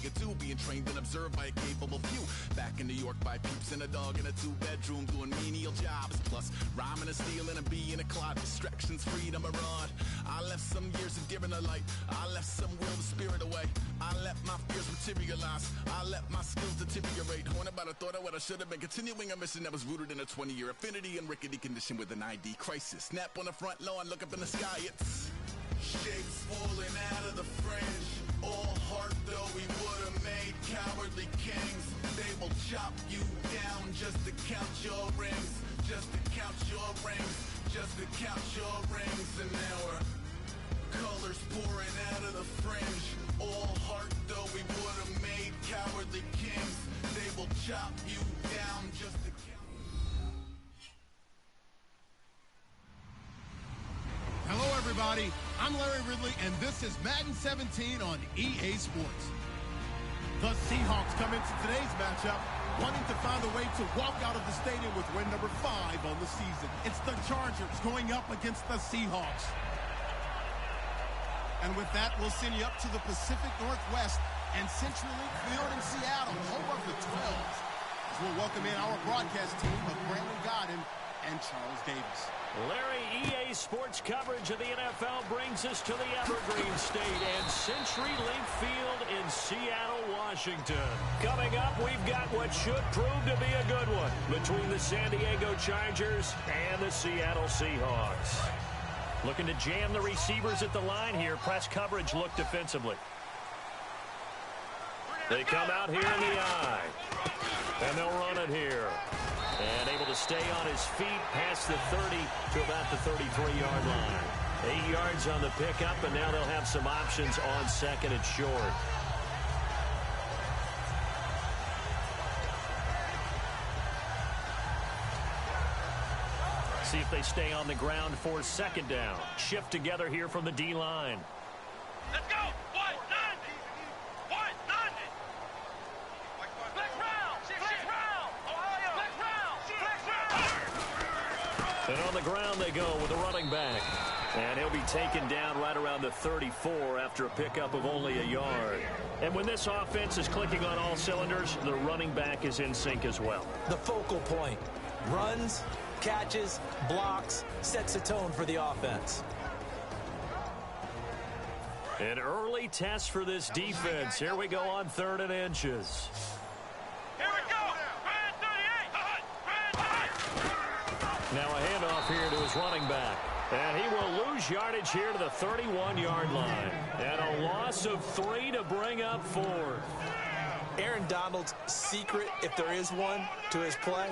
it too, being trained and observed by a capable few. Back in New York by peeps and a dog in a 2-bedroom doing menial jobs. Plus, rhyming and stealing and being a clot. Distractions, freedom, a rod. I left some years of giving a light. I left some will, the spirit away. I let my fears materialize. I let my skills deteriorate. Horn about a thought of what I should have been. Continuing a mission that was rooted in a 20-year affinity and rickety condition with an ID crisis. Snap on the front lawn, look up in the sky. It's shapes falling out of the fringe. All heart though we would have made cowardly kings. They will chop you down just to count your rings. Just to count your rings. Just to count your rings. And now we're colors pouring out of the fringe. All heart though we would have made cowardly kings. They will chop you down just to count. Hello everybody, I'm Larry Ridley and this is Madden 17 on EA Sports. The Seahawks come into today's matchup wanting to find a way to walk out of the stadium with win number 5 on the season. It's the Chargers going up against the Seahawks. And with that, we'll send you up to the Pacific Northwest and CenturyLink Field in Seattle, home of the 12s. As we'll welcome in our broadcast team of Brandon Godden and Charles Davis. Larry, EA Sports coverage of the NFL brings us to the Evergreen State and CenturyLink Field in Seattle, Washington. Coming up, we've got what should prove to be a good one between the San Diego Chargers and the Seattle Seahawks. Looking to jam the receivers at the line here. Press coverage look defensively. They come out here in the eye. And they'll run it here. And able to stay on his feet past the 30 to about the 33-yard line. 8 yards on the pickup, and now they'll have some options on second and short. See if they stay on the ground for second down. Shift together here from the D-line. Let's go! And on the ground they go with a running back. And he'll be taken down right around the 34 after a pickup of only a yard. And when this offense is clicking on all cylinders, the running back is in sync as well. The focal point. Runs, catches, blocks, sets a tone for the offense. An early test for this defense. Here we go on 3rd and inches. Here we go! Now a handoff here to his running back. And he will lose yardage here to the 31-yard line. And a loss of 3 to bring up 4. Aaron Donald's secret, if there is one, to his play,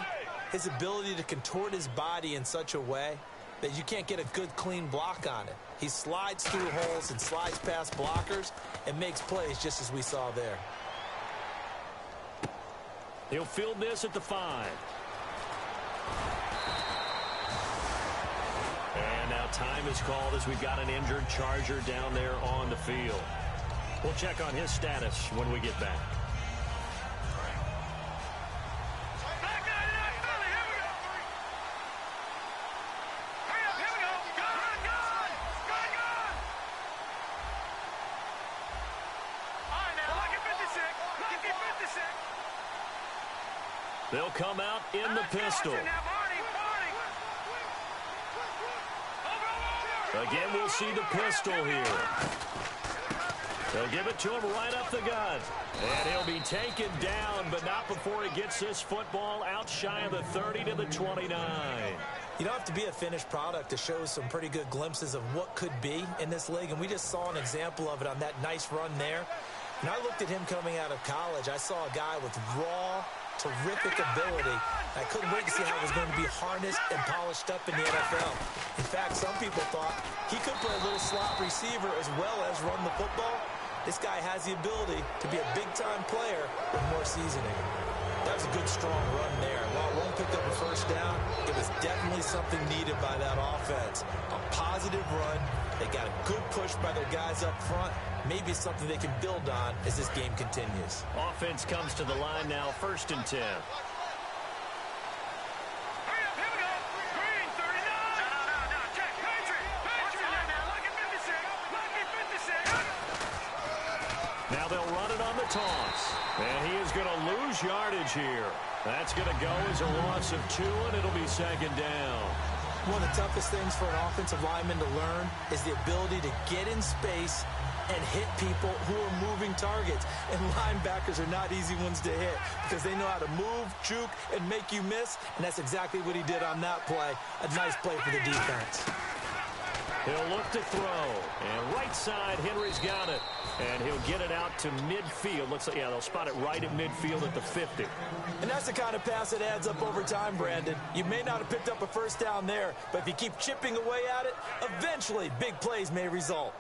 his ability to contort his body in such a way that you can't get a good, clean block on it. He slides through holes and slides past blockers and makes plays just as we saw there. He'll field this at the 5. And now time is called as we've got an injured Charger down there on the field. We'll check on his status when we get back. They'll come out in the pistol. Again, we'll see the pistol here. They'll give it to him right up the gut. And he'll be taken down, but not before he gets this football out shy of the 30 to the 29. You don't have to be a finished product to show some pretty good glimpses of what could be in this league, and we just saw an example of it on that nice run there. And I looked at him coming out of college. I saw a guy with raw, terrific ability. I couldn't wait to see how it was going to be harnessed and polished up in the NFL. In fact, some people thought he could play a little slot receiver as well as run the football. This guy has the ability to be a big-time player with more seasoning. That was a good, strong run there. While it won't pick up a first down, it was definitely something needed by that offense. A positive run. They got a good push by their guys up front. Maybe it's something they can build on as this game continues. Offense comes to the line now, 1st and 10. Now they'll run it on the toss. And he is going to lose yardage here. That's going to go as a loss of 2, and it'll be second down. One of the toughest things for an offensive lineman to learn is the ability to get in space and hit people who are moving targets. And linebackers are not easy ones to hit because they know how to move, juke, and make you miss. And that's exactly what he did on that play. A nice play for the defense. He'll look to throw. And right side, Henry's got it. And he'll get it out to midfield. Looks like, yeah, they'll spot it right at midfield at the 50. And that's the kind of pass that adds up over time, Brandon. You may not have picked up a first down there, but if you keep chipping away at it, eventually big plays may result.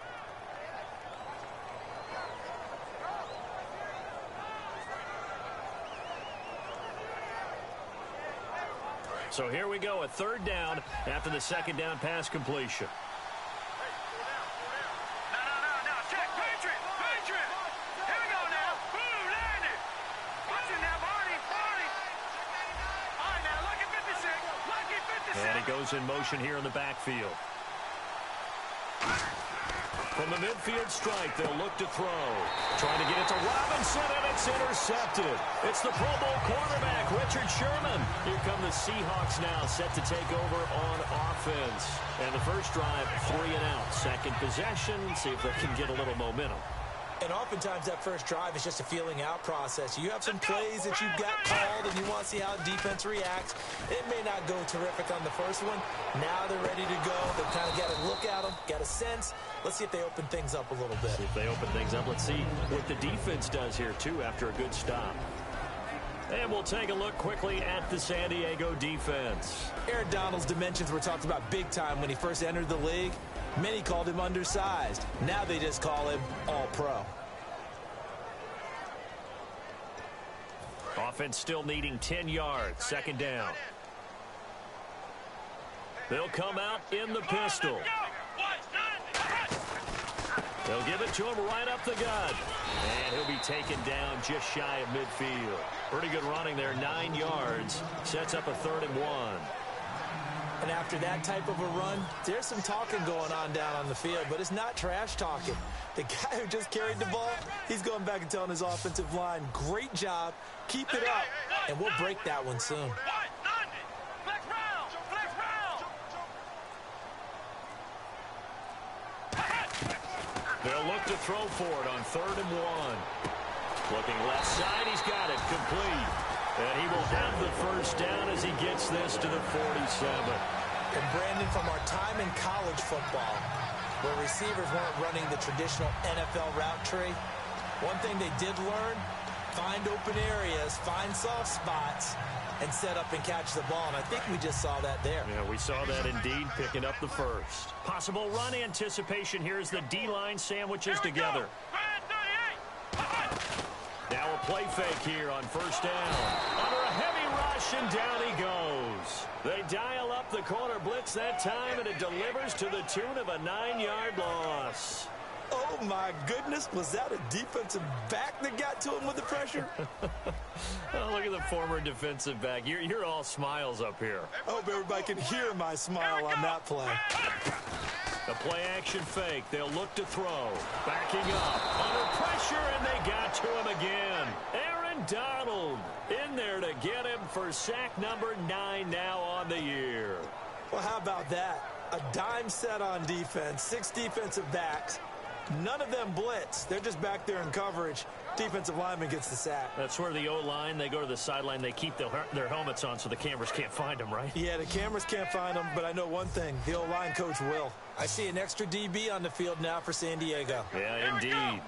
So here we go, a third down after the second down pass completion. And he goes in motion here in the backfield. From the midfield strike, they'll look to throw. Trying to get it to Robinson, and it's intercepted. It's the Pro Bowl quarterback, Richard Sherman. Here come the Seahawks now, set to take over on offense. And the first drive, 3 and out. Second possession, see if they can get a little momentum. And oftentimes that first drive is just a feeling out process. You have some plays that you've got called and you want to see how defense reacts. It may not go terrific on the first one. Now they're ready to go. They've kind of got to look at them, got a sense. Let's see if they open things up a little bit. See if they open things up. Let's see what the defense does here, too, after a good stop. And we'll take a look quickly at the San Diego defense. Aaron Donald's dimensions were talked about big time when he first entered the league. Many called him undersized. Now they just call him all-pro. Offense still needing 10 yards. Second down. They'll come out in the pistol. They'll give it to him right up the gut. And he'll be taken down just shy of midfield. Pretty good running there, 9 yards. Sets up a 3rd and 1. And after that type of a run, there's some talking going on down on the field, but it's not trash talking. The guy who just carried the ball, he's going back and telling his offensive line, great job, keep it up, and we'll break that one soon. They'll look to throw for it on 3rd and 1. Looking left side, he's got it, complete. And he will have the first down as he gets this to the 47. And Brandon, from our time in college football, where receivers weren't running the traditional NFL route tree, one thing they did learn, find open areas, find soft spots, and set up and catch the ball. And I think we just saw that there. Yeah, we saw that indeed, picking up the first. Possible run anticipation here as the D-line sandwiches together. Now a play fake here on first down. Under a heavy rush, and down he goes. They dial up the corner blitz that time, and it delivers to the tune of a 9-yard loss. Oh, my goodness. Was that a defensive back that got to him with the pressure? Oh, look at the former defensive back. You're all smiles up here. I hope everybody can hear my smile on that play. The play-action fake. They'll look to throw. Backing up. Under pressure, and they got to him again. Aaron Donald in there to get him for sack number 9 now on the year. Well, how about that? A dime set on defense. 6 defensive backs. None of them blitz. They're just back there in coverage. Defensive lineman gets the sack. That's where the O-line, they go to the sideline, they keep their helmets on so the cameras can't find them, right? Yeah, the cameras can't find them, but I know one thing. The O-line coach will. I see an extra DB on the field now for San Diego. Yeah, indeed.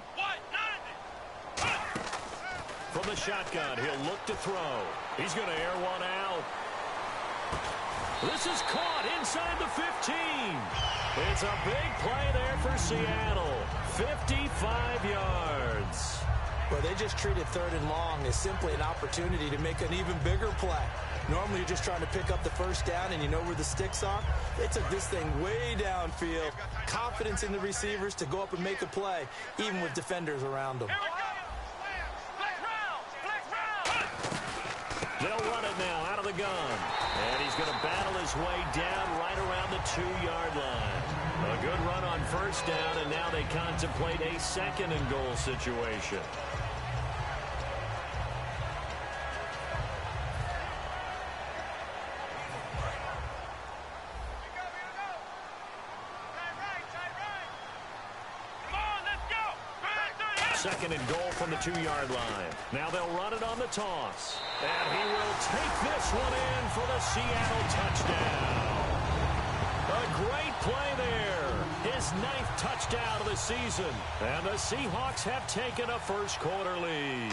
From the shotgun, he'll look to throw. He's going to air one out. This is caught inside the 15. It's a big play there for Seattle. 55 yards. Well, they just treated 3rd and long as simply an opportunity to make an even bigger play. Normally, you're just trying to pick up the first down, and you know where the sticks are. They took this thing way downfield. Confidence in the receivers to go up and make a play, even with defenders around them. They'll run it now out of the gun. And he's going to battle his way down right around the 2-yard line. A good run on first down, and now they contemplate a 2nd and goal situation. Second and goal from the 2-yard line. Now they'll run it on the toss. And he will take this one in for the Seattle touchdown. A great play there. His 9th touchdown of the season. And the Seahawks have taken a first-quarter lead.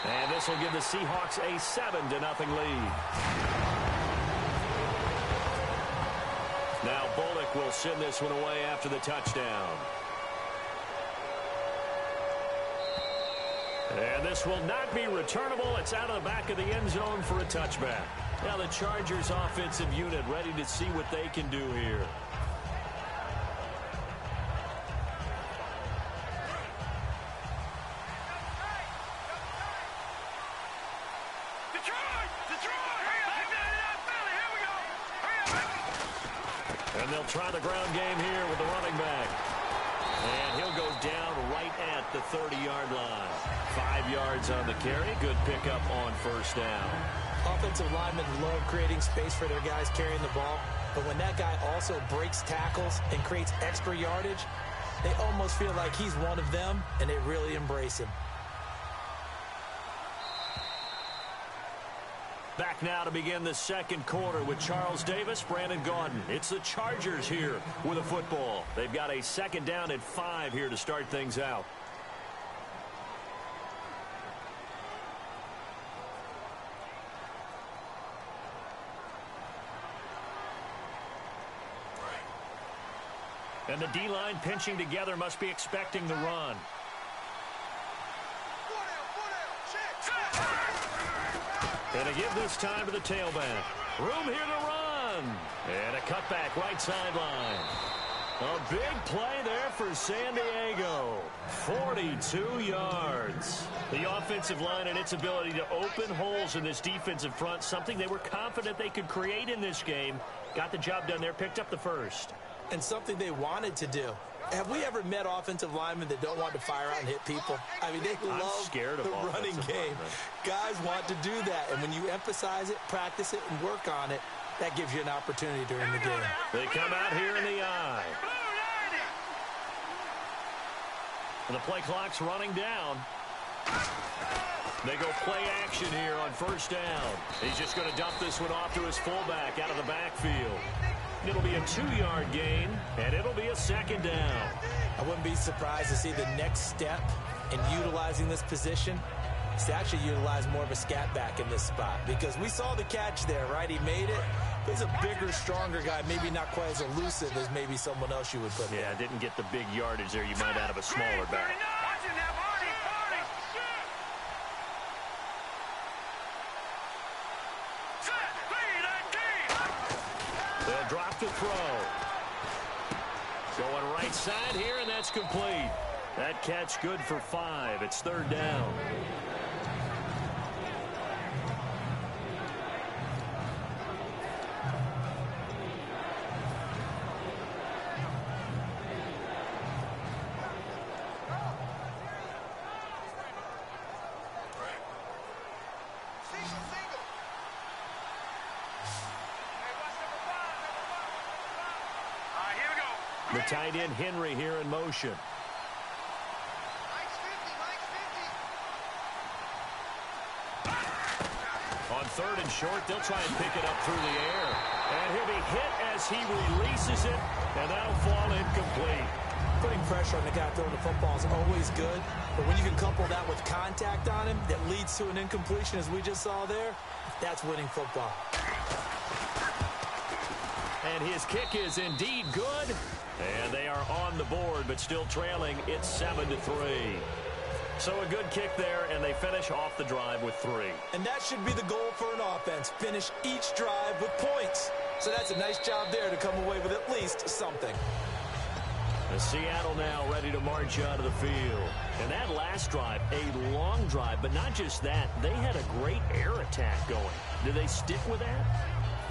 And this will give the Seahawks a 7-0 lead. Now Bullock will send this one away after the touchdown. And this will not be returnable. It's out of the back of the end zone for a touchback. Now the Chargers offensive unit ready to see what they can do here. And they'll try the ground game here with the running back. And he'll go down right at the 30-yard line. 5 yards on the carry. Good pickup on first down. Offensive linemen love creating space for their guys carrying the ball. But when that guy also breaks tackles and creates extra yardage, they almost feel like he's one of them, and they really embrace him. Back now to begin the second quarter with Charles Davis, Brandon Gaudin. It's the Chargers here with a football. They've got a 2nd down and 5 here to start things out. And the D-line pinching together must be expecting the run. And to give this time to the tailback. Room here to run. And a cutback right sideline. A big play there for San Diego. 42 yards. The offensive line and its ability to open holes in this defensive front, something they were confident they could create in this game. Got the job done there, picked up the first. And something they wanted to do. Have we ever met offensive linemen that don't want to fire out and hit people? I mean, they love the running game. Guys want to do that. And when you emphasize it, practice it, and work on it, that gives you an opportunity during the game. They come out here in the eye. And the play clock's running down. They go play action here on first down. He's just going to dump this one off to his fullback out of the backfield. It'll be a 2-yard gain, and it'll be a 2nd down. I wouldn't be surprised to see the next step in utilizing this position is to actually utilize more of a scat back in this spot, because we saw the catch there, right? He made it. He's a bigger, stronger guy, maybe not quite as elusive as maybe someone else you would put there. Yeah, didn't get the big yardage there you might out of a smaller back. They'll drop the throw. Going right side here, and that's complete. That catch good for 5. It's 3rd down. The tight end Henry here in motion. On 3rd and short, they'll try and pick it up through the air. And he'll be hit as he releases it, and that'll fall incomplete. Putting pressure on the guy throwing the football is always good, but when you can couple that with contact on him that leads to an incompletion, as we just saw there, that's winning football. And his kick is indeed good. And they are on the board, but still trailing. It's 7-3. So a good kick there, and they finish off the drive with 3. And that should be the goal for an offense. Finish each drive with points. So that's a nice job there to come away with at least something. The Seattle now ready to march out of the field. And that last drive, a long drive, but not just that. They had a great air attack going. Do they stick with that?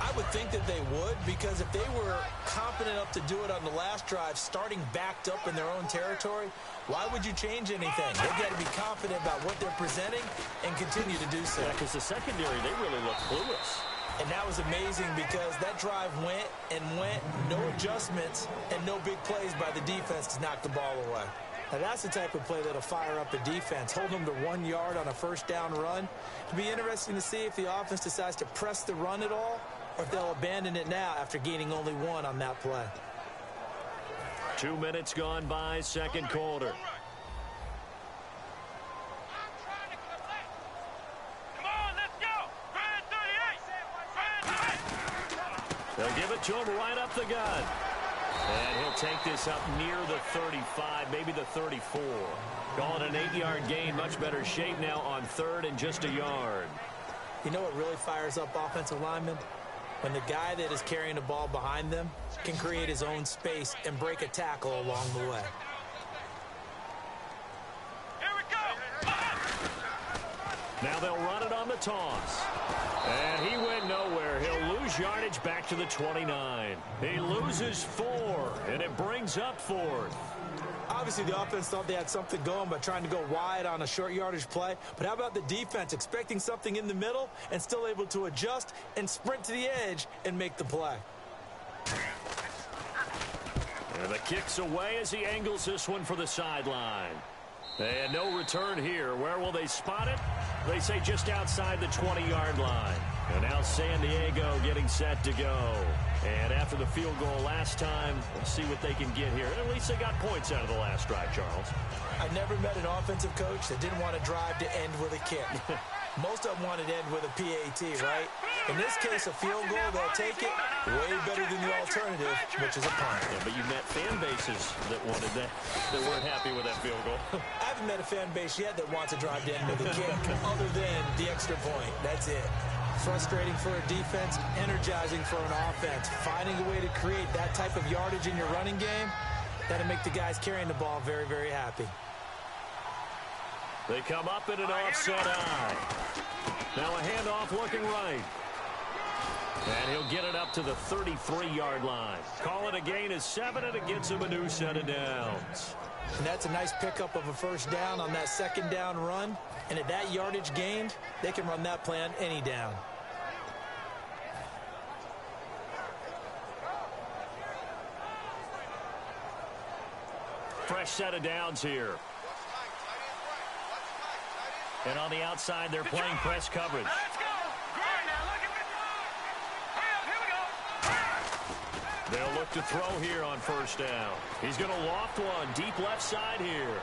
I would think that they would, because if they were confident enough to do it on the last drive, starting backed up in their own territory, why would you change anything? They've got to be confident about what they're presenting and continue to do so. Yeah, because the secondary, they really look clueless. And that was amazing because that drive went and went, no adjustments and no big plays by the defense to knock the ball away. Now that's the type of play that'll fire up a defense, hold them to 1 yard on a first down run. It'll be interesting to see if the offense decides to press the run at all or if they'll abandon it now after gaining only 1 on that play. 2 minutes gone by, second quarter. They'll give it to him right up the gut. And he'll take this up near the 35, maybe the 34. Call it an 8-yard gain, much better shape now on third and just a yard. You know what really fires up offensive linemen? When the guy that is carrying the ball behind them can create his own space and break a tackle along the way. Here we go. Now they'll run it on the toss. And he went nowhere. He'll lose yardage back to the 29. He loses 4, and it brings up 4th. Obviously, the offense thought they had something going by trying to go wide on a short yardage play. But how about the defense expecting something in the middle and still able to adjust and sprint to the edge and make the play? And the kick's away as he angles this one for the sideline. And no return here. Where will they spot it? They say just outside the 20-yard line. And now San Diego getting set to go. And after the field goal last time, we'll see what they can get here. At least they got points out of the last drive, Charles. I never met an offensive coach that didn't want to drive to end with a kick. Most of them wanted to end with a PAT, right? In this case, a field goal, they'll take it way better than the alternative, which is a punt. Yeah, but you met fan bases that wanted that weren't happy with that field goal. I haven't met a fan base yet that wants to drive to end with a kick other than the extra point. That's it. Frustrating for a defense, energizing for an offense. Finding a way to create that type of yardage in your running game, that'll make the guys carrying the ball very, very happy. They come up in an offset eye. Now a handoff looking right. And he'll get it up to the 33-yard line. Call it a gain of 7, and it gets him a new set of downs. And that's a nice pickup of a first down on that second down run. And at that yardage gained, they can run that play on any down. Fresh set of downs here. And on the outside, they're playing press coverage. Let's go. Great. Now look at the dog. Here we go. They'll look to throw here on first down. He's going to loft one deep left side here.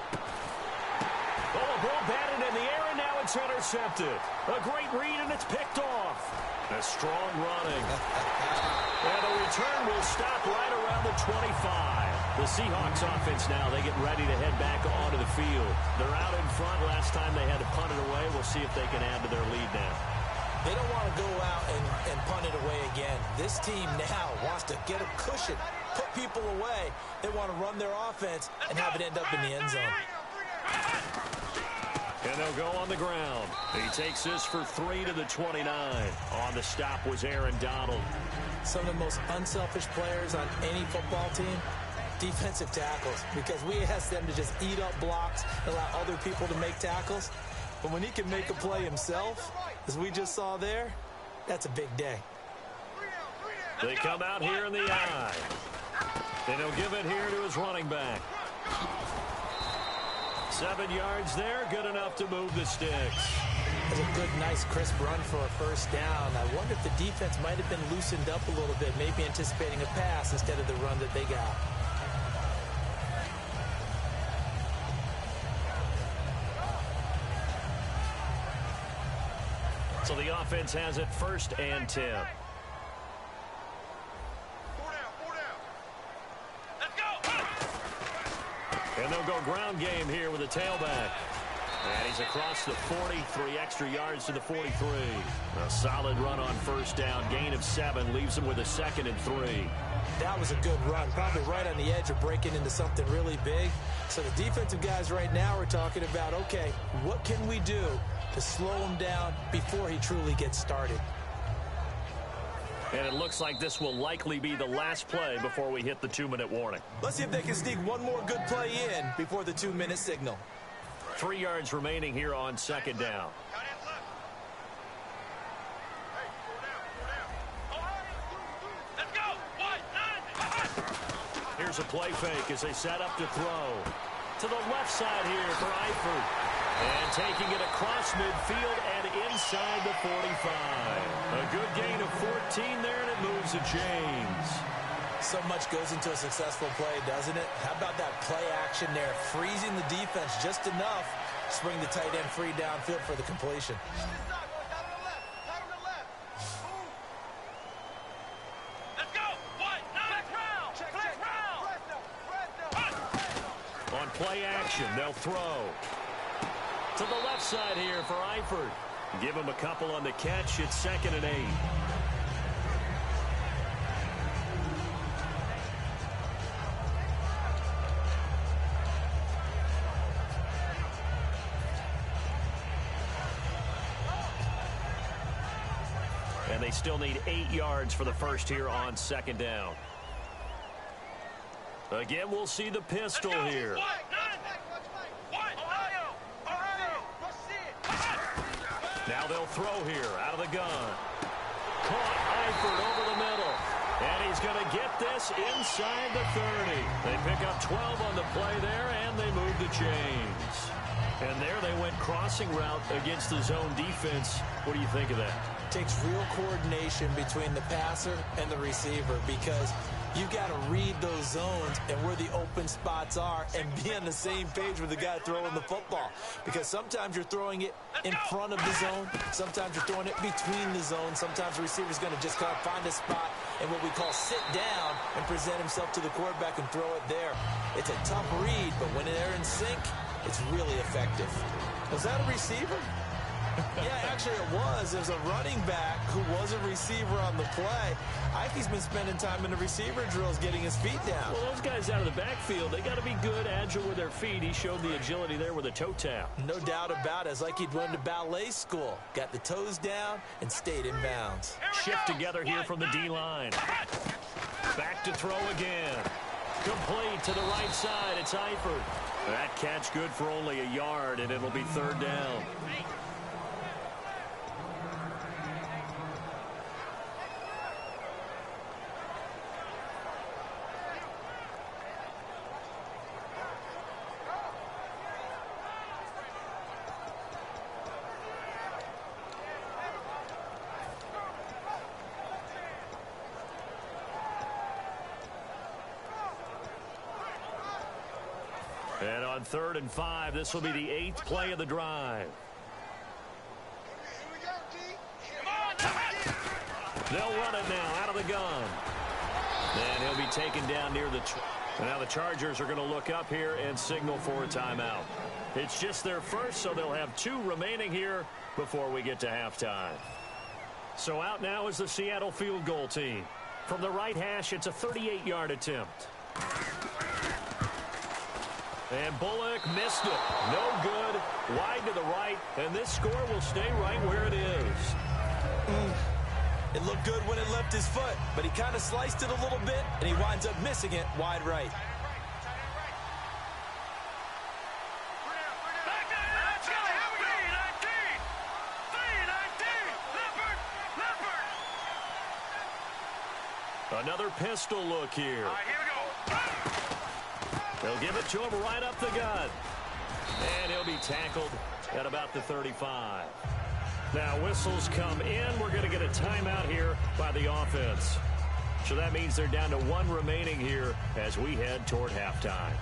Oh, a ball batted in the air, and now it's intercepted. A great read, and it's picked off. A strong running. And the return will stop right around the 25. The Seahawks offense now, they get ready to head back onto the field. They're out in front. Last time they had to punt it away. We'll see if they can add to their lead now. They don't want to go out and punt it away again. This team now wants to get a cushion, put people away. They want to run their offense and have it end up in the end zone. And they'll go on the ground. He takes this for 3 to the 29. On the stop was Aaron Donald. Some of the most unselfish players on any football team, defensive tackles, because we ask them to just eat up blocks and allow other people to make tackles. But when he can make a play himself, as we just saw there, that's a big day. They come out here in the eye. And he'll give it here to his running back. 7 yards there, good enough to move the sticks. That's a good, nice, crisp run for a first down. I wonder if the defense might have been loosened up a little bit, maybe anticipating a pass instead of the run that they got. So the offense has it 1st and 10. 4 down. Let's go. And they'll go ground game here with a tailback. And he's across the 40, 3 extra yards to the 43. A solid run on first down, gain of 7, leaves him with a 2nd and 3. That was a good run, probably right on the edge of breaking into something really big. So the defensive guys right now are talking about, okay, what can we do to slow him down before he truly gets started? And it looks like this will likely be the last play before we hit the 2-minute warning. Let's see if they can sneak one more good play in before the 2-minute signal. 3 yards remaining here on 2nd down. Here's a play fake as they set up to throw. To the left side here for Eifert. And taking it across midfield and inside the 45. A good gain of 14 there, and it moves the chains. So much goes into a successful play, doesn't it? How about that play action there? Freezing the defense just enough to spring the tight end free downfield for the completion. On play action, they'll throw. To the left side here for Eifert. Give him a couple on the catch. It's 2nd and 8. And they still need 8 yards for the first here on 2nd down. Again, we'll see the pistol here. Now they'll throw here out of the gun. Caught Eifert over the middle. And he's going to get this inside the 30. They pick up 12 on the play there, and they move the chains. And there they went crossing route against the zone defense. What do you think of that? Takes real coordination between the passer and the receiver, because you got to read those zones and where the open spots are and be on the same page with the guy throwing the football. Because sometimes you're throwing it in front of the zone. Sometimes you're throwing it between the zones. Sometimes the receiver's going to just kind of find a spot and what we call sit down and present himself to the quarterback and throw it there. It's a tough read, but when they're in sync, it's really effective. Was that a receiver? Yeah, actually it was. There's a running back who was a receiver on the play. Ike's been spending time in the receiver drills getting his feet down. Well, those guys out of the backfield, they got to be good, agile with their feet. He showed the agility there with a toe tap. No doubt about it. It's like he'd run to ballet school. Got the toes down and stayed in bounds. Shift together here from the D-line. Back to throw again. Complete to the right side. It's Eifert. That catch good for only a yard, and it'll be 3rd down. And on 3rd and 5, this will be the 8th play of the drive. They'll run it now out of the gun. And he'll be taken down near the... And now the Chargers are going to look up here and signal for a timeout. It's just their first, so they'll have 2 remaining here before we get to halftime. So out now is the Seattle field goal team. From the right hash, it's a 38-yard attempt. And Bullock missed it. No good. Wide to the right. And this score will stay right where it is. It looked good when it left his foot, but he kind of sliced it a little bit, and he winds up missing it wide right. Another pistol look here. Here we go. They'll give it to him right up the gut. And he'll be tackled at about the 35. Now whistles come in. We're going to get a timeout here by the offense. So that means they're down to 1 remaining here as we head toward halftime.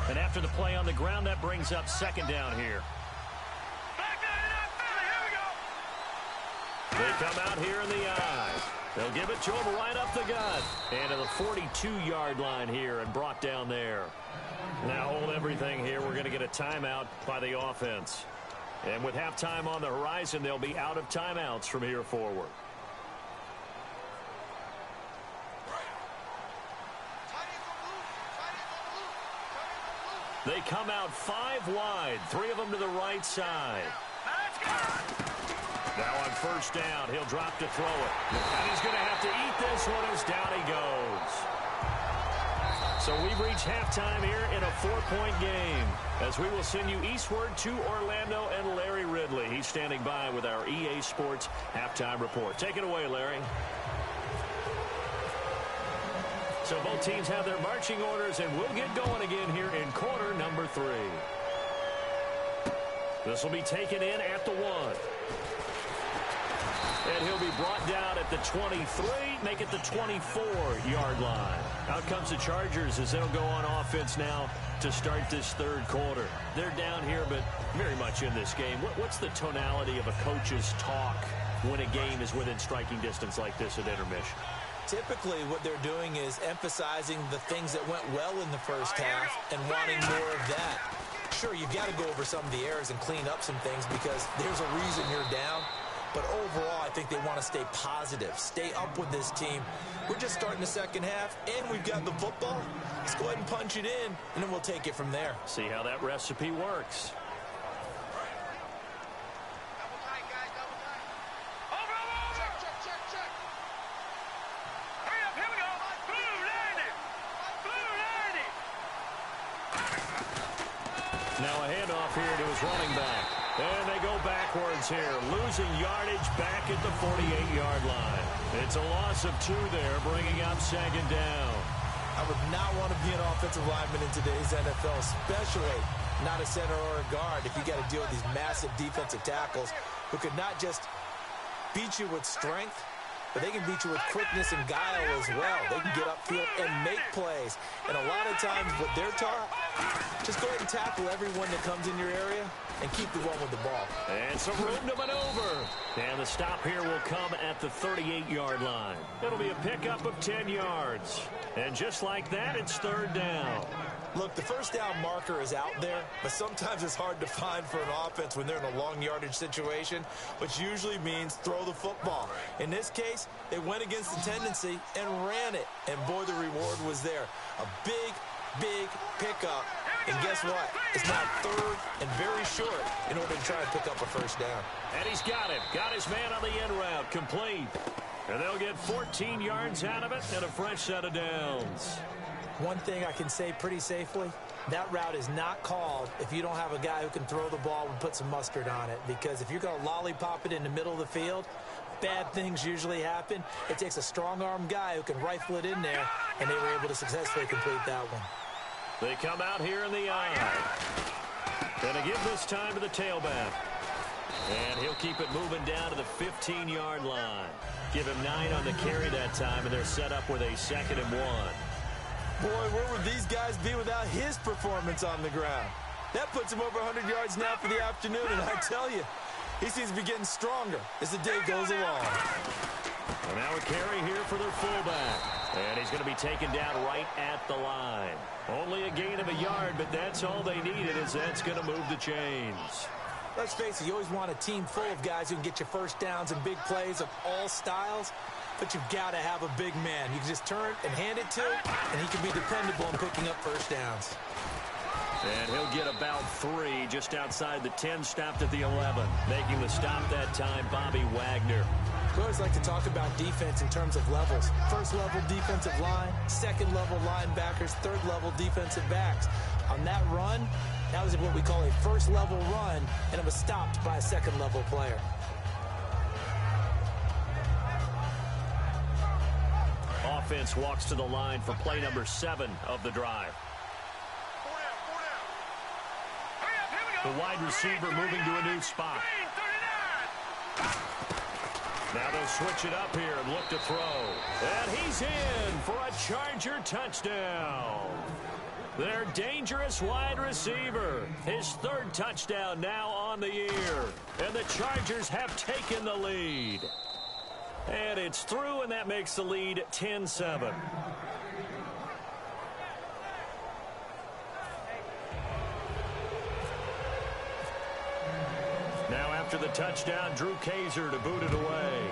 And after the play on the ground, that brings up 2nd down here. They come out here in the eye. They'll give it to him right up the gut. And to the 42-yard line here and brought down there. Now hold everything here. We're going to get a timeout by the offense. And with halftime on the horizon, they'll be out of timeouts from here forward. They come out 5 wide, 3 of them to the right side. Now on 1st down, he'll drop to throw it. And he's going to have to eat this one as down he goes. So we've reached halftime here in a 4-point game as we will send you eastward to Orlando and Larry Ridley. He's standing by with our EA Sports halftime report. Take it away, Larry. So both teams have their marching orders, and we'll get going again here in quarter number 3. This will be taken in at the 1. And he'll be brought down at the 23, make it the 24-yard line. Out comes the Chargers as they'll go on offense now to start this third quarter. They're down here, but very much in this game. What's the tonality of a coach's talk when a game is within striking distance like this at intermission? Typically, what they're doing is emphasizing the things that went well in the first half and wanting more of that. Sure, you've got to go over some of the errors and clean up some things because there's a reason you're down. But overall, I think they want to stay positive, stay up with this team. We're just starting the second half, and we've got the football. Let's go ahead and punch it in, and then we'll take it from there. See how that recipe works. Now a handoff here to his running back. And they go backwards here, losing yardage back at the 48-yard line. It's a loss of 2 there, bringing up second down. I would not want to be an offensive lineman in today's NFL, especially not a center or a guard, if you got to deal with these massive defensive tackles who could not just beat you with strength, but they can beat you with quickness and guile as well. They can get upfield and make plays. And a lot of times what they're taught, just go ahead and tackle everyone that comes in your area and keep the one with the ball. And some room to maneuver. And the stop here will come at the 38-yard line. It'll be a pickup of 10 yards. And just like that, it's third down. Look, the first down marker is out there, but sometimes it's hard to find for an offense when they're in a long yardage situation, which usually means throw the football. In this case, they went against the tendency and ran it. And boy, the reward was there. A big pickup. And guess what? It's now third and very short in order to try and pick up a first down. And he's got it. Got his man on the end route. Complete. And they'll get 14 yards out of it and a fresh set of downs. One thing I can say pretty safely, that route is not called if you don't have a guy who can throw the ball and put some mustard on it. Because if you're going to lollipop it in the middle of the field, bad things usually happen. It takes a strong-arm guy who can rifle it in there, and they were able to successfully complete that one. They come out here in the eye. Going to give this time to the tailback. And he'll keep it moving down to the 15-yard line. Give him 9 on the carry that time, and they're set up with a 2nd and 1. Boy, where would these guys be without his performance on the ground? That puts him over 100 yards now for the afternoon, and I tell you, he seems to be getting stronger as the day goes along. And now a carry here for their fullback. And he's going to be taken down right at the line. Only a gain of a yard, but that's all they needed, as that's going to move the chains. Let's face it, you always want a team full of guys who can get you first downs and big plays of all styles, but you've got to have a big man. You can just turn and hand it to, and he can be dependable in picking up first downs. And he'll get about 3 just outside the 10, stopped at the 11. Making the stop that time, Bobby Wagner. We always like to talk about defense in terms of levels. First level defensive line, second level linebackers, third level defensive backs. On that run, that was what we call a first level run, and it was stopped by a second level player. Offense walks to the line for play number 7 of the drive. The wide receiver moving to a new spot. Now they'll switch it up here and look to throw. And he's in for a Charger touchdown. Their dangerous wide receiver. His 3rd touchdown now on the year. And the Chargers have taken the lead. And it's through, and that makes the lead 10-7. Now after the touchdown, Drew Kaiser to boot it away.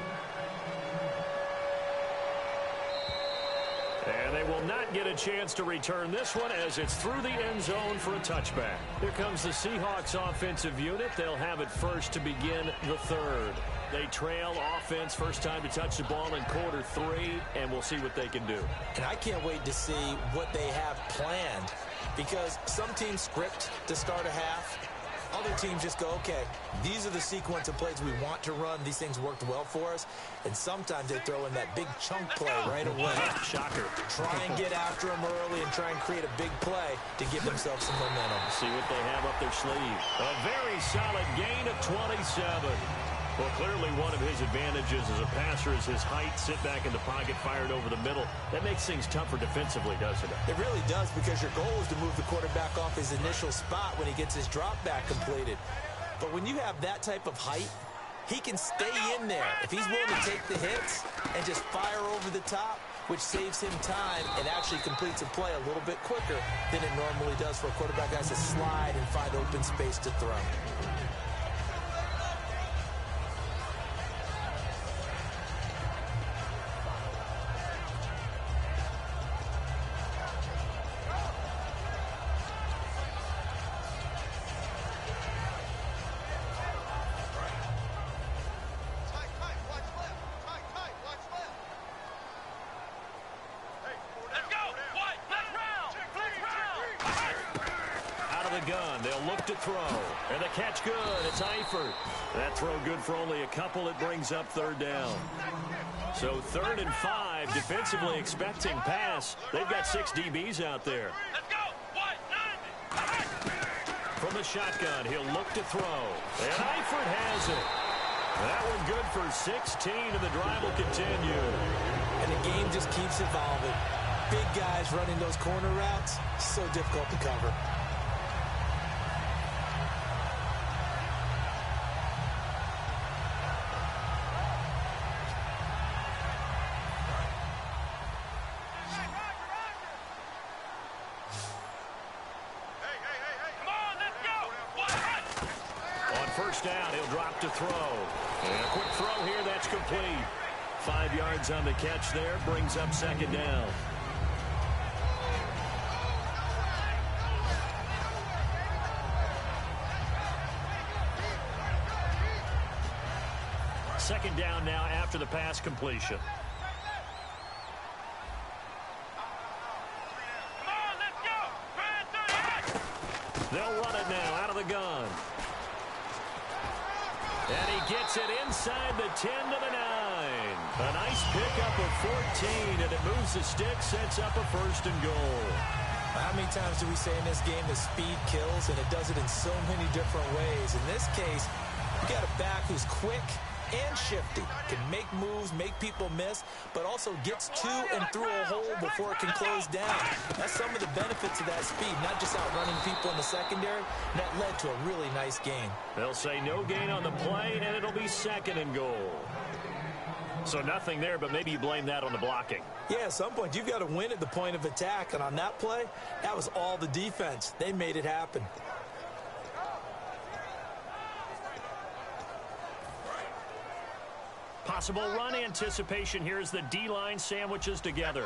And they will not get a chance to return this one as it's through the end zone for a touchback. Here comes the Seahawks offensive unit. They'll have it first to begin the third. They trail offense, first time to touch the ball in quarter 3, and we'll see what they can do. And I can't wait to see what they have planned, because some teams script to start a half. Other teams just go, okay, these are the sequence of plays we want to run. These things worked well for us. And sometimes they throw in that big chunk play right away. Shocker. Try and get after them early and try and create a big play to give themselves some momentum. See what they have up their sleeve. A very solid gain of 27. Well, clearly one of his advantages as a passer is his height. Sit back in the pocket, fired over the middle. That makes things tougher defensively, doesn't it? It really does, because your goal is to move the quarterback off his initial spot when he gets his drop back completed. But when you have that type of height, he can stay in there. If he's willing to take the hits and just fire over the top, which saves him time and actually completes a play a little bit quicker than it normally does for a quarterback that has to slide and find open space to throw. That throw good for only a couple. It brings up third down. So 3rd and 5, defensively expecting pass. They've got 6 DBs out there. Let's go. From the shotgun, he'll look to throw. And Eifert has it. That one good for 16, and the drive will continue. And the game just keeps evolving. Big guys running those corner routes, so difficult to cover. And a quick throw here, that's complete. 5 yards on the catch there, brings up 2nd down. Second down now after the pass completion. They'll run it now out of the gun. And he gets it inside the 10 to the 9. A nice pickup of 14, and it moves the stick, sets up a 1st and goal. How many times do we say in this game that speed kills, and it does it in so many different ways? In this case, you got a back who's quick and shifty, can make moves, make people miss, but also gets to and through a hole before it can close down. That's some of the benefits of that speed, not just outrunning people in the secondary. That led to a really nice gain. They'll say no gain on the play, and it'll be 2nd and goal. So nothing there, but maybe you blame that on the blocking. Yeah, at some point, you've got to win at the point of attack, and on that play, that was all the defense. They made it happen. Possible run anticipation here as the D-line sandwiches together.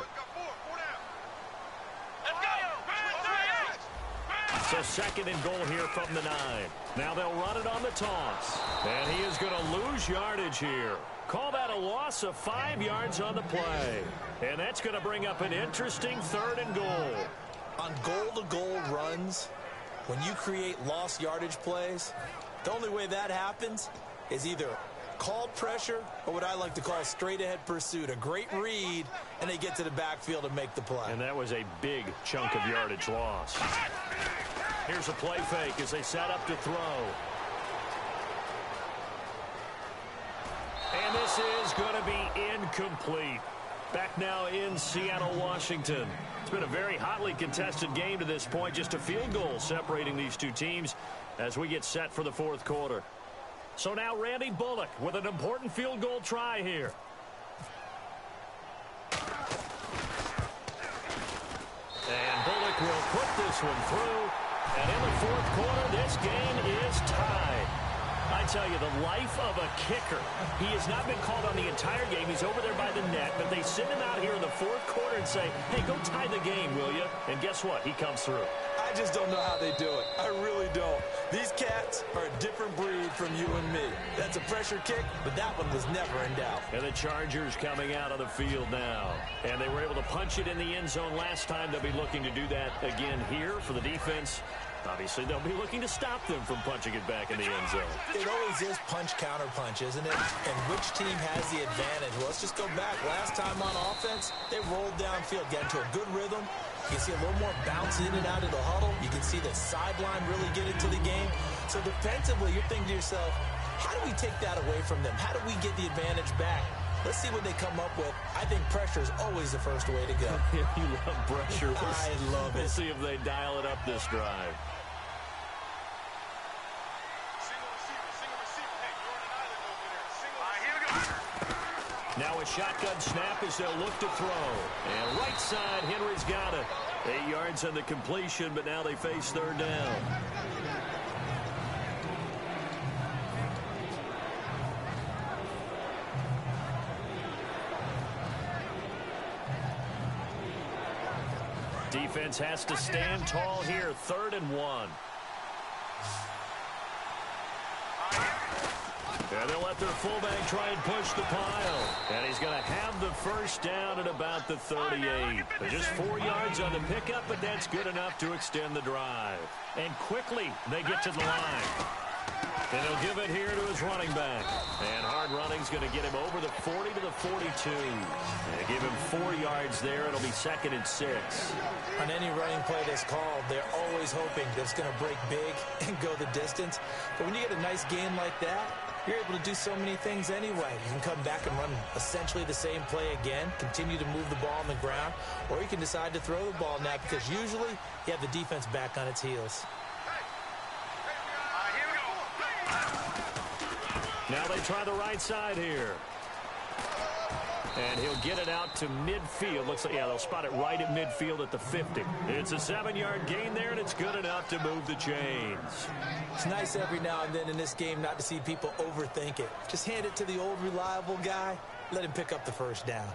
So 2nd and goal here from the 9. Now they'll run it on the toss. And he is going to lose yardage here. Call that a loss of 5 yards on the play. And that's going to bring up an interesting 3rd and goal. On goal-to-goal runs, when you create lost yardage plays, the only way that happens is either called pressure or what I like to call straight-ahead pursuit. A great read, and they get to the backfield and make the play. And that was a big chunk of yardage loss. Here's a play fake as they set up to throw. And this is going to be incomplete. Back now in Seattle, Washington. It's been a very hotly contested game to this point. Just a field goal separating these two teams as we get set for the 4th quarter. So now Randy Bullock with an important field goal try here. And Bullock will put this one through. And in the 4th quarter, this game is tied. I tell you, the life of a kicker. He has not been called on the entire game. He's over there by the net, but they send him out here in the 4th quarter and say, hey, go tie the game, will you? And guess what? He comes through. I just don't know how they do it. I really don't. These cats are a different breed from you and me. That's a pressure kick, but that one was never in doubt. And the Chargers coming out of the field now. And they were able to punch it in the end zone last time. They'll be looking to do that again here for the defense. Obviously, they'll be looking to stop them from punching it back in the end zone. It always is punch-counter-punch, isn't it? And which team has the advantage? Well, let's just go back. Last time on offense, they rolled downfield, get into a good rhythm. You can see a little more bounce in and out of the huddle. You can see the sideline really get into the game. So defensively, you're thinking to yourself, how do we take that away from them? How do we get the advantage back? Let's see what they come up with. I think pressure is always the first way to go. You love pressure. I love it. We'll see if they dial it up this drive. Now a shotgun snap as they'll look to throw. And right side, Henry's got it. 8 yards on the completion, but now they face third down. Defense has to stand tall here. 3rd and 1. And they'll let their fullback try and push the pile. And he's going to have the first down at about the 38. Just 4 yards on the pickup, but that's good enough to extend the drive. And quickly, they get to the line. And he'll give it here to his running back. And hard running's going to get him over the 40 to the 42. And give him 4 yards there. It'll be 2nd and 6. On any running play that's called, they're always hoping that it's going to break big and go the distance. But when you get a nice game like that, you're able to do so many things anyway. You can come back and run essentially the same play again, continue to move the ball on the ground, or you can decide to throw the ball now because usually you have the defense back on its heels. Now they try the right side here. And he'll get it out to midfield. Looks like, yeah, they'll spot it right at midfield at the 50. It's a 7-yard gain there, and it's good enough to move the chains. It's nice every now and then in this game not to see people overthink it. Just hand it to the old reliable guy. Let him pick up the first down.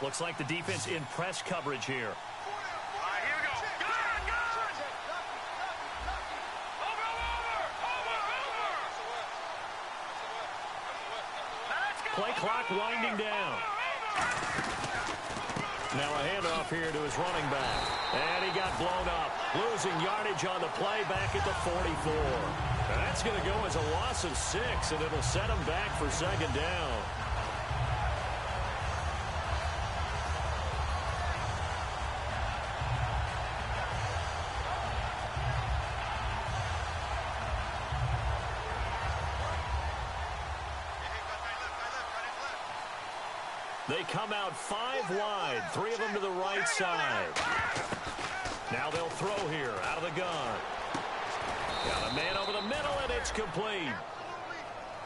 Looks like the defense in press coverage here. Play clock winding down. Now a handoff here to his running back. And he got blown up. Losing yardage on the play back at the 44. And that's going to go as a loss of 6, and it'll set him back for 2nd down. They come out 5 wide, 3 of them to the right side. Now they'll throw here out of the gun. Got a man over the middle, and it's complete.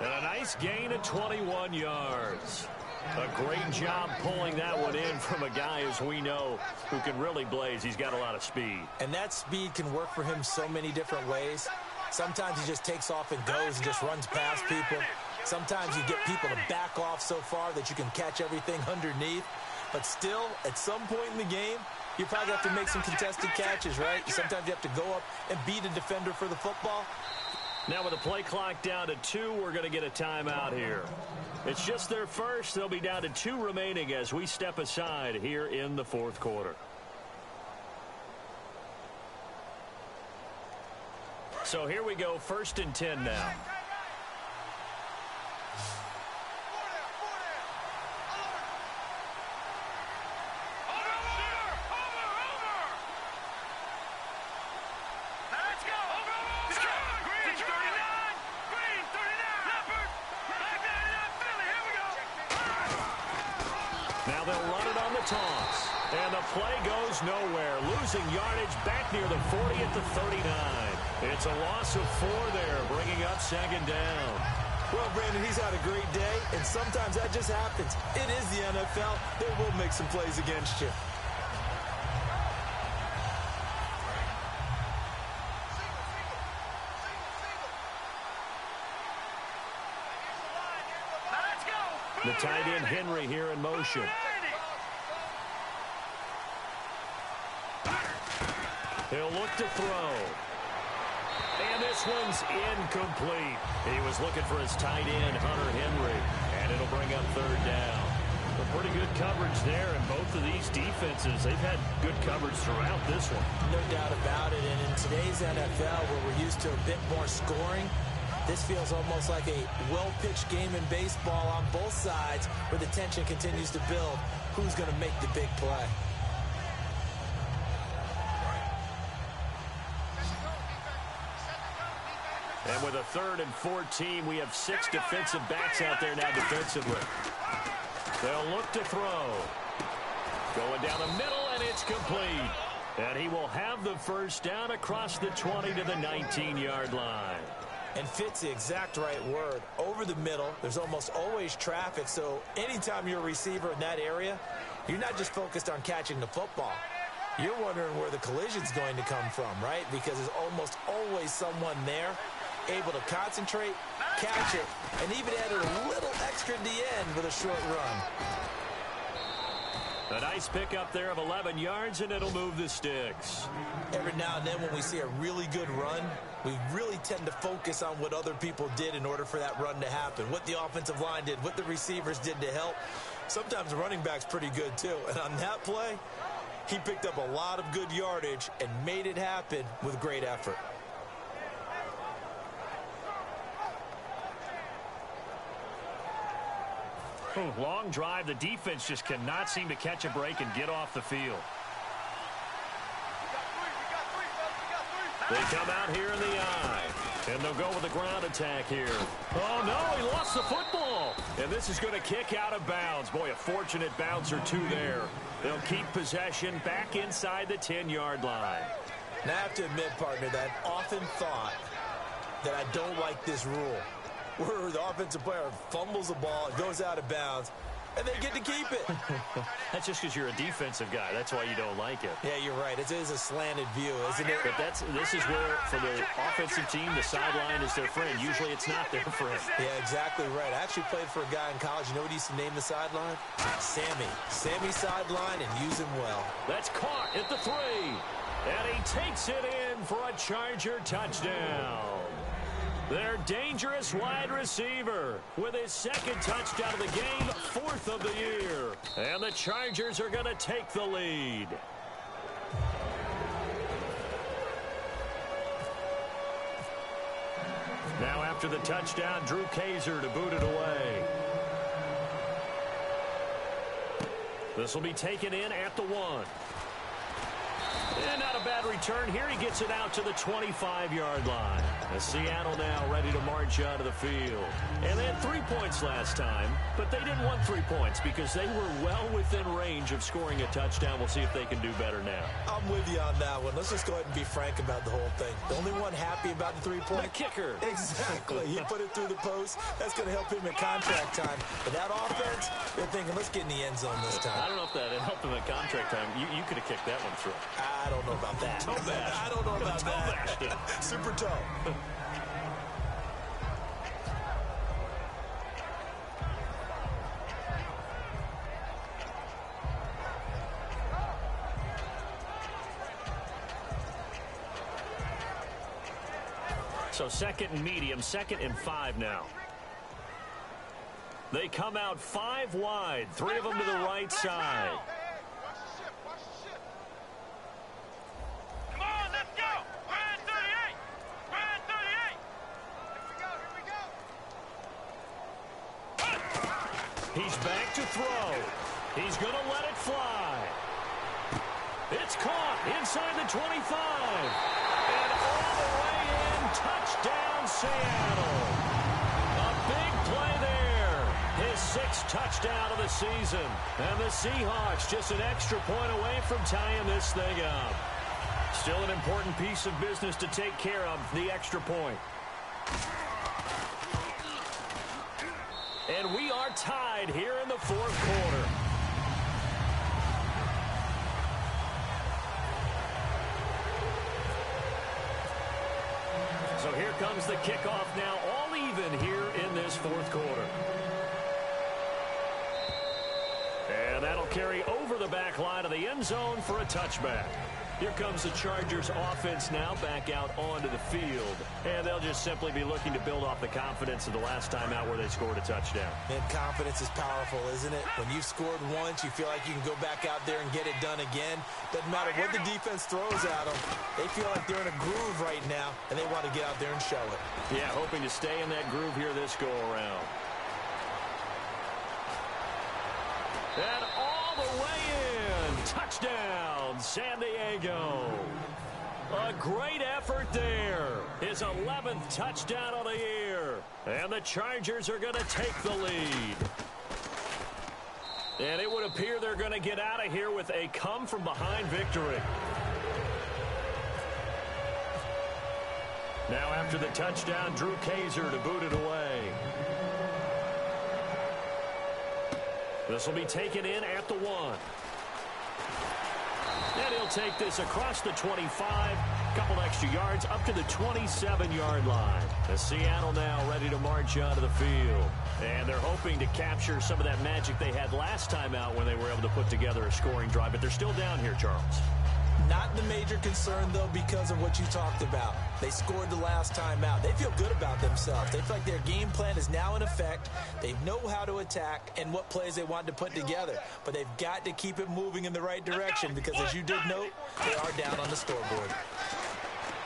And a nice gain of 21 yards. A great job pulling that one in from a guy, as we know, who can really blaze. He's got a lot of speed. And that speed can work for him so many different ways. Sometimes he just takes off and goes and just runs past people. Sometimes you get people to back off so far that you can catch everything underneath. But still, at some point in the game, you probably have to make some contested catches, right? Sometimes you have to go up and beat a defender for the football. Now with the play clock down to 2, we're going to get a timeout here. It's just their first. They'll be down to 2 remaining as we step aside here in the 4th quarter. So here we go, 1st and 10 now. Now they'll run it on the toss. And the play goes nowhere. Losing yardage back near the 40 at the 39. It's a loss of 4 there, bringing up 2nd down. Well, Brandon, he's had a great day, and sometimes that just happens. It is the NFL. They will make some plays against you. The tight end Henry here in motion. He'll look to throw. And this one's incomplete. He was looking for his tight end, Hunter Henry. And it'll bring up third down. A pretty good coverage there, and both of these defenses, they've had good coverage throughout this one. No doubt about it. And in today's NFL, where we're used to a bit more scoring, this feels almost like a well-pitched game in baseball on both sides, where the tension continues to build. Who's going to make the big play? And with a 3rd and 14, we have 6 defensive backs out there now defensively. They'll look to throw. Going down the middle, and it's complete. And he will have the first down across the 20 to the 19-yard line. And fits the exact right word. Over the middle, there's almost always traffic, so anytime you're a receiver in that area, you're not just focused on catching the football. You're wondering where the collision's going to come from, right? Because there's almost always someone there able to concentrate, catch it, and even add a little extra at the end with a short run. A nice pickup there of 11 yards, and it'll move the sticks. Every now and then when we see a really good run, we really tend to focus on what other people did in order for that run to happen, what the offensive line did, what the receivers did to help. Sometimes the running back's pretty good too, and on that play, he picked up a lot of good yardage and made it happen with great effort. Long drive. The defense just cannot seem to catch a break and get off the field. They come out here in the eye. And they'll go with a ground attack here. Oh, no, he lost the football. And this is going to kick out of bounds. Boy, a fortunate bounce or two there. They'll keep possession back inside the 10-yard line. Now, I have to admit, partner, that I've often thought that I don't like this rule, where the offensive player fumbles the ball, it goes out of bounds, and they get to keep it. That's just because you're a defensive guy. That's why you don't like it. Yeah, you're right. It is a slanted view, isn't it? But this is where, for the offensive team, the sideline is their friend. Usually it's not their friend. Yeah, exactly right. I actually played for a guy in college. You know what he used to name the sideline? Sammy. Sammy sideline, and use him well. That's caught at the 3. And he takes it in for a Charger touchdown. Their dangerous wide receiver with his 2nd touchdown of the game, 4th of the year. And the Chargers are going to take the lead. Now after the touchdown, Drew Kaiser to boot it away. This will be taken in at the 1. And not a bad return here. He gets it out to the 25-yard line. As Seattle now ready to march out of the field. And they had 3 points last time, but they didn't want 3 points because they were well within range of scoring a touchdown. We'll see if they can do better now. I'm with you on that one. Let's just go ahead and be frank about the whole thing. The only one happy about the 3-point? The kicker. Exactly. He put it through the post. That's going to help him in contract time. But that offense, they're thinking, let's get in the end zone this time. I don't know if that helped him in contract time. You could have kicked that one through. I don't know about that. Toe bash. I don't know about that. Super toe. So 2nd and medium, 2nd and 5 now. They come out 5 wide, 3 of them to the right side. Come on, let's go. We're at 38. We're at 38. He's back to throw. He's going to let it fly. It's caught inside the 25. And all the way in, touchdown Seattle. A big play there. His 6th touchdown of the season. And the Seahawks just an extra point away from tying this thing up. Still an important piece of business to take care of, the extra point. And we are tied here in the 4th quarter. So here comes the kickoff now, all even here in this 4th quarter. carry over the back line of the end zone for a touchback. Here comes the Chargers offense now back out onto the field. And they'll just simply be looking to build off the confidence of the last time out where they scored a touchdown. And confidence is powerful, isn't it? When you've scored once, you feel like you can go back out there and get it done again. Doesn't matter what the defense throws at them. They feel like they're in a groove right now, and they want to get out there and show it. Yeah, hoping to stay in that groove here this go-around. And all the way in. Touchdown, San Diego. A great effort there. His 11th touchdown of the year. And the Chargers are going to take the lead. And it would appear they're going to get out of here with a come-from-behind victory. Now after the touchdown, Drew Kaiser to boot it away. This will be taken in at the 1. And he'll take this across the 25. Couple extra yards up to the 27-yard line. The Seattle now ready to march onto the field. And they're hoping to capture some of that magic they had last time out when they were able to put together a scoring drive. But they're still down here, Charles. Not the major concern, though, because of what you talked about. They scored the last time out. They feel good about themselves. They feel like their game plan is now in effect. They know how to attack and what plays they want to put together. But they've got to keep it moving in the right direction because, as you did note, they are down on the scoreboard.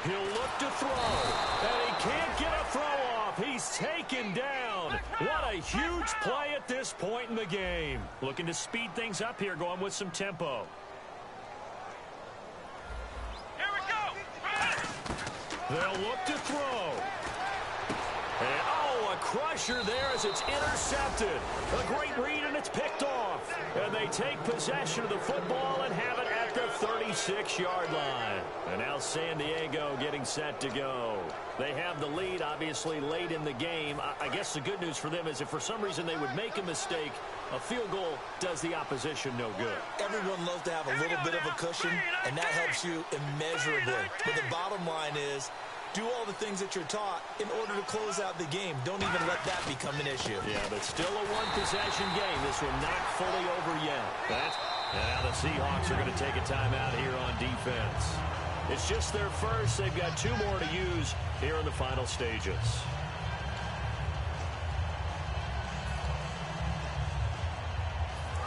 He'll look to throw, and he can't get a throw off. He's taken down. What a huge play at this point in the game. Looking to speed things up here, going with some tempo. They'll look to throw. And, oh, a crusher there as it's intercepted. A great read, and it's picked off. And they take possession of the football and have it at the 36-yard line. And now San Diego getting set to go. They have the lead, obviously, late in the game. I guess the good news for them is if for some reason they would make a mistake, a field goal does the opposition no good. Everyone loves to have a little bit of a cushion, and that helps you immeasurably. But the bottom line is, do all the things that you're taught in order to close out the game. Don't even let that become an issue. Yeah, but still a one-possession game. This one not fully over yet. And now the Seahawks are going to take a timeout here on defense. It's just their first. They've got 2 more to use here in the final stages.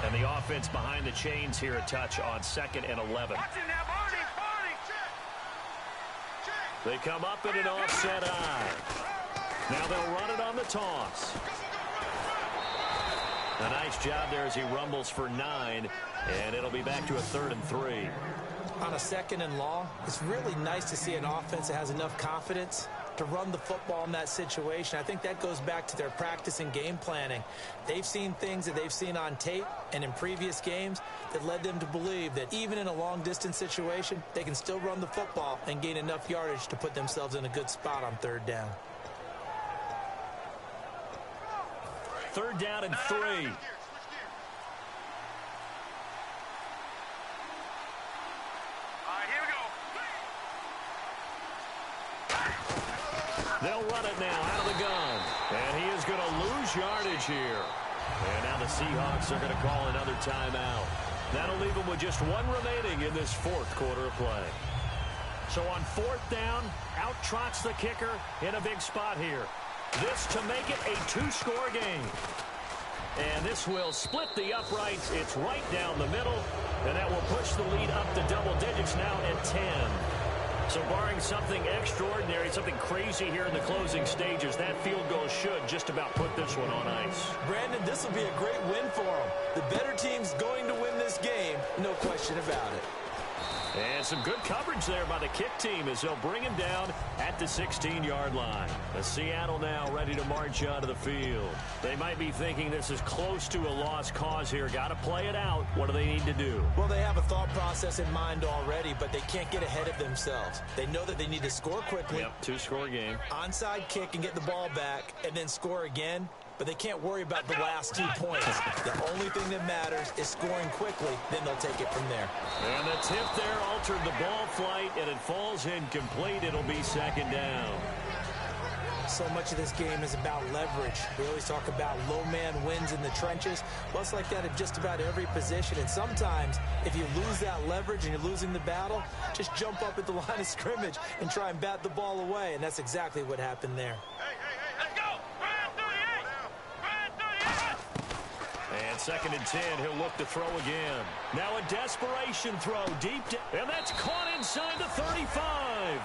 And the offense behind the chains here a touch on 2nd and 11. They come up in an offset eye. Now they'll run it on the toss. A nice job there as he rumbles for 9, and it'll be back to a 3rd and 3. On a 2nd and long, it's really nice to see an offense that has enough confidence to run the football in that situation. I think that goes back to their practice and game planning. They've seen things that they've seen on tape and in previous games that led them to believe that even in a long-distance situation, they can still run the football and gain enough yardage to put themselves in a good spot on 3rd down. 3rd down and 3. They'll run it now out of the gun. And he is going to lose yardage here. And now the Seahawks are going to call another timeout. That'll leave them with just 1 remaining in this 4th quarter of play. So on 4th down, out trots the kicker in a big spot here. This to make it a 2-score game. And this will split the uprights. It's right down the middle. And that will push the lead up to double digits now at 10. So barring something extraordinary, something crazy here in the closing stages, that field goal should just about put this one on ice. Brandon, this will be a great win for them. The better team's going to win this game, no question about it. And some good coverage there by the kick team as they'll bring him down at the 16-yard line. The Seattle now ready to march onto the field. They might be thinking this is close to a lost cause here. Got to play it out. What do they need to do? Well, they have a thought process in mind already, but they can't get ahead of themselves. They know that they need to score quickly. Yep, 2-score game. Onside kick and get the ball back and then score again. But they can't worry about the last 2 points. The only thing that matters is scoring quickly, then they'll take it from there. And the tip there altered the ball flight, and it falls incomplete. It'll be 2nd down. so much of this game is about leverage. We always talk about low man wins in the trenches. Well, it's like that in just about every position. And sometimes, if you lose that leverage and you're losing the battle, just jump up at the line of scrimmage and try and bat the ball away. And that's exactly what happened there. Let's go! Brand 38! Brand 38! And 2nd and 10, he'll look to throw again. Now a desperation throw deep, and that's caught inside the 35.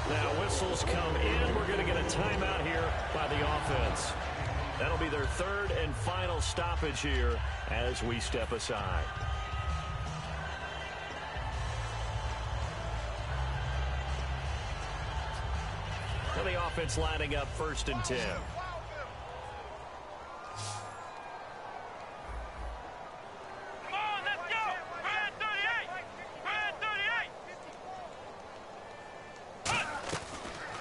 Now whistles come in. We're going to get a timeout here by the offense. That'll be their 3rd and final stoppage here as we step aside. Now the offense lining up 1st and 10.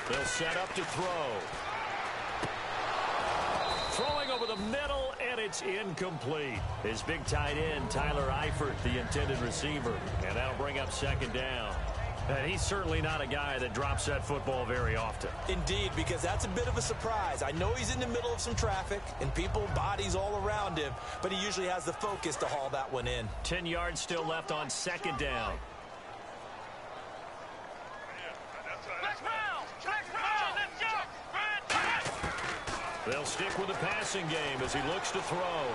They'll set up to throw. Throwing over the middle, and it's incomplete. His big tight end, Tyler Eifert, the intended receiver. And that'll bring up 2nd down. And he's certainly not a guy that drops that football very often. Indeed, because that's a bit of a surprise. I know he's in the middle of some traffic and people, bodies all around him, but he usually has the focus to haul that one in. 10 yards still left on 2nd down. They'll stick with the passing game as he looks to throw.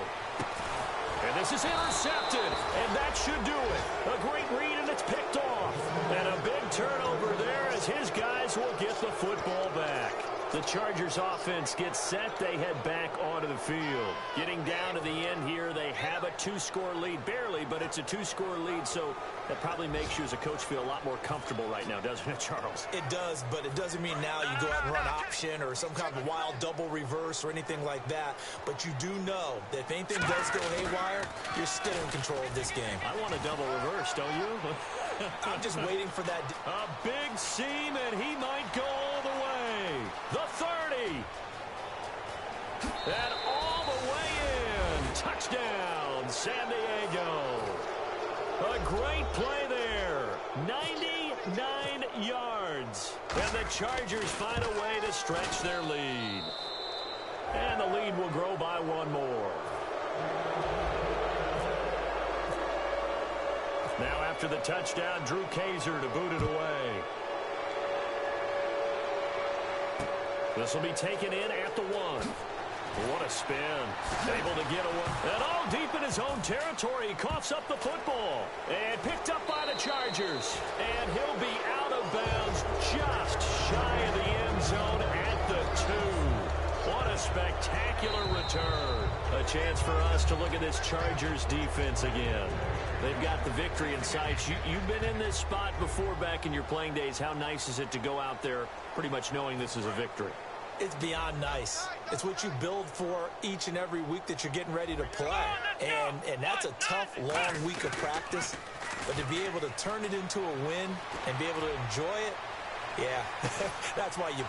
And this is intercepted, and that should do it. A great read, and it's picked off. And a big turnover there as his guys will get the football back. The Chargers offense gets set. They head back onto the field. Getting down to the end here, they have a 2-score lead. Barely, but it's a 2-score lead, so that probably makes you as a coach feel a lot more comfortable right now, doesn't it, Charles? It does, but it doesn't mean now you go out and run option or some kind of wild double reverse or anything like that. But you do know that if anything does go haywire, you're still in control of this game. I want a double reverse, don't you? I'm just waiting for that. A big seam, and he might go all the way. The 30. And all the way in. Touchdown, San Diego. A great play there. 99 yards. And the Chargers find a way to stretch their lead. And the lead will grow by 1 more. Now after the touchdown, Drew Kaiser to boot it away. This will be taken in at the 1. What a spin. Able to get away. And all deep in his own territory. He coughs up the football. And picked up by the Chargers. And he'll be out of bounds just shy of the end zone at the 2. What a spectacular return. A chance for us to look at this Chargers defense again. They've got the victory in sight. You've been in this spot before back in your playing days. How nice is it to go out there pretty much knowing this is a victory? It's beyond nice. It's what you build for each and every week that you're getting ready to play. And that's a tough, long week of practice. But to be able to turn it into a win and be able to enjoy it, yeah, that's why you...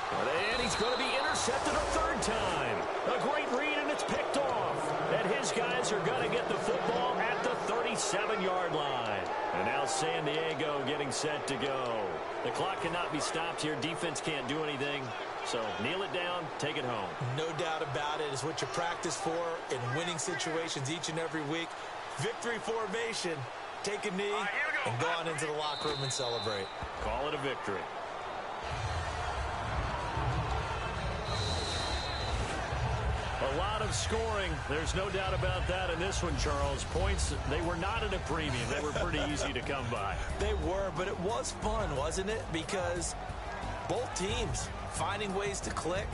And he's going to be intercepted a 3rd time. A great read, and it's picked off. And his guys are going to get the football at the 37-yard line. And now San Diego getting set to go. The clock cannot be stopped here. Defense can't do anything. So kneel it down, take it home. No doubt about it. It's what you practice for in winning situations each and every week. Victory formation. Take a knee and go on into the locker room and celebrate. Call it a victory. A lot of scoring. There's no doubt about that in this one, Charles. Points, they were not at a premium. They were pretty easy to come by. They were, but it was fun, wasn't it? Because both teams finding ways to click.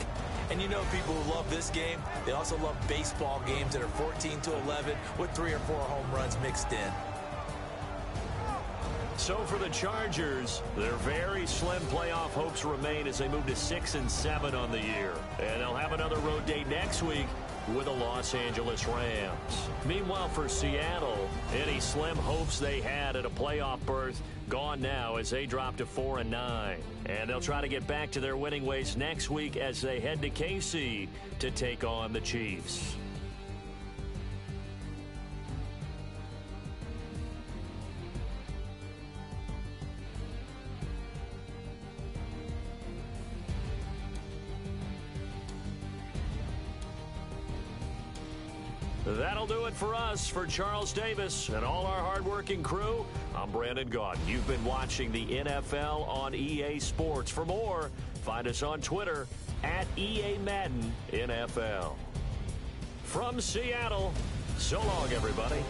And you know people who love this game, they also love baseball games that are 14-11 with 3 or 4 home runs mixed in. So for the Chargers, their very slim playoff hopes remain as they move to 6-7 on the year. And they'll have another road date next week with the Los Angeles Rams. Meanwhile, for Seattle, any slim hopes they had at a playoff berth gone now as they drop to 4-9. And they'll try to get back to their winning ways next week as they head to KC to take on the Chiefs. That'll do it for us. For Charles Davis and all our hardworking crew, I'm Brandon Gaudin. You've been watching the NFL on EA Sports. For more, find us on Twitter at EA Madden NFL. From Seattle, so long, everybody.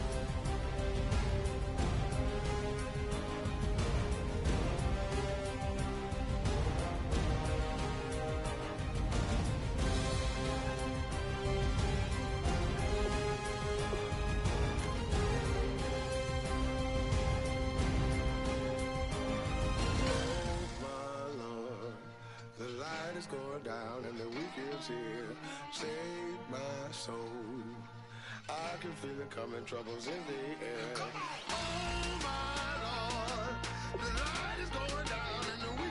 Going down and the weekend's here. Save my soul. I can feel it coming, troubles in the air. Oh my Lord, the light is going down and the